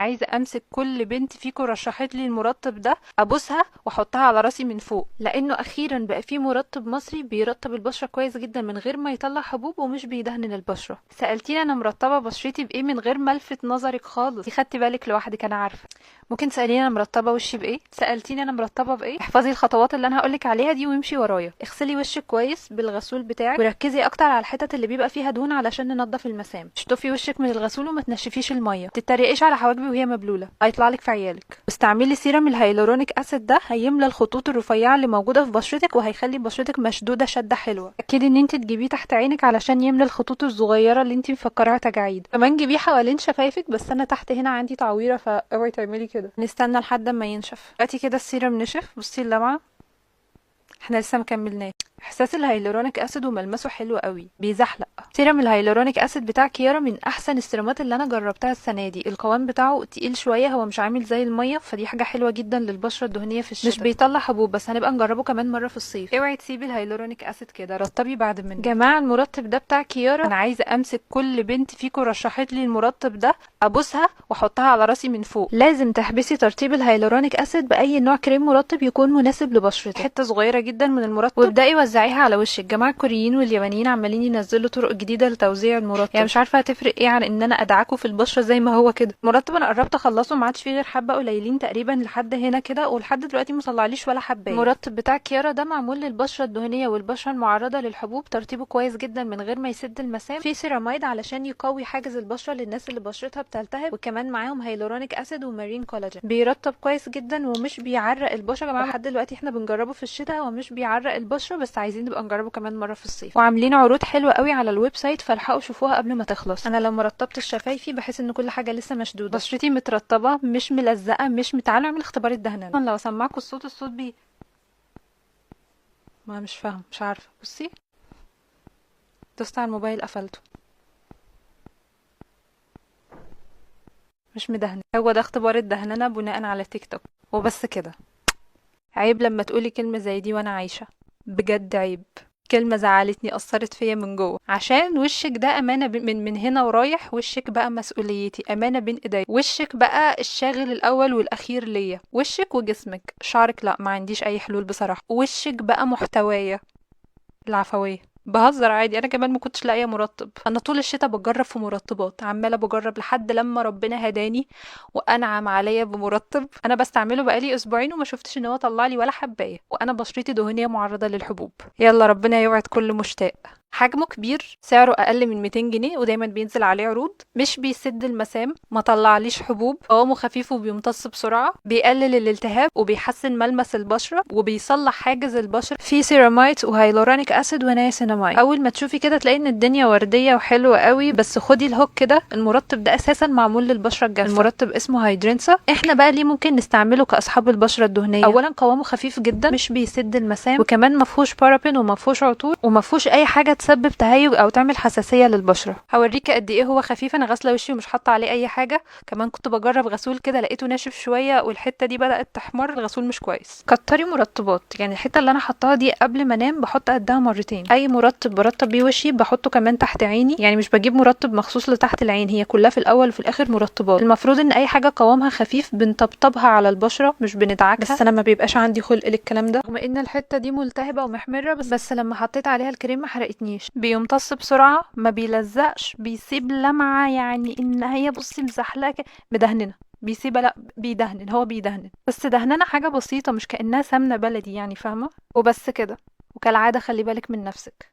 عايزه امسك كل بنت فيكم رشحت لي المرطب ده ابوسها واحطها على راسي من فوق، لانه اخيرا بقى في مرطب مصري بيرطب البشره كويس جدا من غير ما يطلع حبوب ومش بيدهن البشره. سالتيني انا مرطبه بشرتي بايه من غير ما الفت نظرك خالص، دي خدتي بالك لوحدك انا عارفه. ممكن تساليني انا مرطبه وشي بايه؟ سالتيني انا مرطبه بايه؟ احفظي الخطوات اللي انا هقولك عليها دي وامشي ورايا. اغسلي وشك كويس بالغسول بتاعك وركزي اكتر على الحتت اللي بيبقى فيها دهون علشان ننضف المسام. اشطفي وشك من الغسول وما تنشفيش الميه، تتريقيش على حواجبي وهي مبلوله هيطلع لك في عيالك. واستعملي سيرم الهيالورونيك اسيد ده، هيملى الخطوط الرفيعه اللي موجوده في بشرتك وهيخلي بشرتك مشدوده شده حلوه. اكدي ان انت تجيبيه تحت عينك علشان يملى الخطوط الصغيره اللي انت مفكراها تجاعيد. كمان جيبيه حوالين شفايفك، بس انا تحت هنا عندي تعويره فاوعي تعملي كده. نستنى لحد ما ينشف. دلوقتي كده السيرم نشف، بصي اللمعه، احنا لسه مكملناه. احساس الهيالورونيك اسيد وملمسه حلو قوي، بيزحلق. سيرم الهيالورونيك اسيد بتاع كيارا من احسن السيرامات اللي انا جربتها السنه دي. القوام بتاعه تقيل شويه، هو مش عامل زي الميه، فدي حاجه حلوه جدا للبشره الدهنيه في الشتاء. مش بيطلع حبوب، بس هنبقى نجربه كمان مره في الصيف. اوعي تسيبي الهيالورونيك اسيد كده، رطبي بعد منه. جماعه المرطب ده بتاع كيارا، انا عايزه امسك كل بنت فيكم رشحت لي المرطب ده ابوسها واحطها على راسي من فوق. لازم تحبسي ترطيب الهيالورونيك اسيد باي نوع كريم مرطب يكون مناسب لبشرتك. حته صغيره جدا من المرطب وابداي وزعيها على وشك. الجماعه الكوريين واليابانيين عمالين ينزلوا طرق جديده لتوزيع المرطب، يعني مش عارفه هتفرق ايه عن ان انا ادعكه في البشره زي ما هو كده. المرطب انا قربت اخلصه، ما عادش فيه غير حبه قليلين تقريبا لحد هنا كده، ولحد دلوقتي ما طلعليش ولا حبايه. المرطب بتاع كيارا ده معمول للبشره الدهنيه والبشره المعرضه للحبوب، ترطيبه كويس جدا من غير ما يسد المسام. فيه سيراميد علشان يقوي حاجز البشره للناس اللي بشرتها بتلتهب، وكمان معاهم هيلورونيك اسيد ومارين كولاجين. بيرطب كويس جدا ومش بيعرق البشره. يا جماعه لحد دلوقتي احنا بنجربه في الشتاء ومش بيعرق البشره، بس عايزين نبقى نجربه كمان مره في الصيف. وعاملين عروض حلوه قوي على الويب سايت، فالحقوا شوفوها قبل ما تخلص. انا لما رطبت شفايفي بحس ان كل حاجه لسه مشدوده، بشرتي مترطبه مش ملزقه مش متعالى اعمل اختبار الدهنه. لو اسمعكوا الصوت ما مش فاهم، مش عارفه. بصي، دوست على الموبايل قفلته، مش مدهن. هو ده اختبار الدهننه بناء على تيك توك وبس كده. عيب لما تقولي كلمه زي دي وانا عايشه، بجد عيب. كلمة زعلتني، أثرت فيا من جوه. عشان وشك ده أمانة من هنا ورايح. وشك بقى مسؤوليتي، أمانة بين إيدي. وشك بقى الشاغل الأول والأخير ليا. وشك وجسمك. شعرك لا، ما عنديش أي حلول بصراحة. وشك بقى محتوايا العفوية. بهزر عادي، انا كمان ما كنتش لاقيه مرطب. انا طول الشتاء بجرب في مرطبات، عماله بجرب لحد لما ربنا هداني وانعم عليا بمرطب انا بستعمله بقالي اسبوعين وما شفتش ان هو طلع لي ولا حبايه، وانا بشرتي دهنيه معرضه للحبوب. يلا ربنا يوعد كل مشتاق. حجمه كبير، سعره اقل من 200 جنيه، ودايما بينزل عليه عروض. مش بيسد المسام، ما طلعليش حبوب، قوامه خفيف وبيمتص بسرعه، بيقلل الالتهاب وبيحسن ملمس البشره وبيصلح حاجز البشره. فيه سيرامايت وهيلورونيك اسيد ونياسيناميد. اول ما تشوفي كده تلاقي ان الدنيا ورديه وحلوه قوي، بس خدي الهوك كده، المرطب ده اساسا معمول للبشره الجافه. المرطب اسمه هيدرينسا. احنا بقى ليه ممكن نستعمله كاصحاب البشره الدهنيه؟ اولا قوامه خفيف جدا، مش بيسد المسام، وكمان ما فيهوش بارابين وما فيهوش عطور وما فيهوش اي حاجه تسبب تهيج او تعمل حساسيه للبشره. هوريكي قد ايه هو خفيف. انا غاسله وشي ومش حاطه عليه اي حاجه. كمان كنت بجرب غسول كده لقيته ناشف شويه والحته دي بدات تحمر، الغسول مش كويس. كتري مرطبات، يعني الحته اللي انا حطاها دي قبل ما انام بحط قدها مرتين. اي مرطب برطب بيه وشي بحطه كمان تحت عيني، يعني مش بجيب مرطب مخصوص لتحت العين، هي كلها في الاول وفي الاخر مرطبات. المفروض ان اي حاجه قوامها خفيف بنطبطبها على البشره مش بندعكها، بس انا ما بيبقاش عندي خلق للكلام ده، رغم ان الحته دي ملتهبه ومحمره، بس لما حطيت عليها الكريم ما حرقتنيش. بيمتص بسرعه، ما بيلزقش، بيسيب لمعه، يعني ان هي بصي مزحلقه مدهننه. بيسيبها لا بيدهن، هو بيدهن بس دهننا حاجه بسيطه، مش كانها سمنه بلدي يعني، فاهمه؟ وبس كده. وكالعاده خلي بالك من نفسك.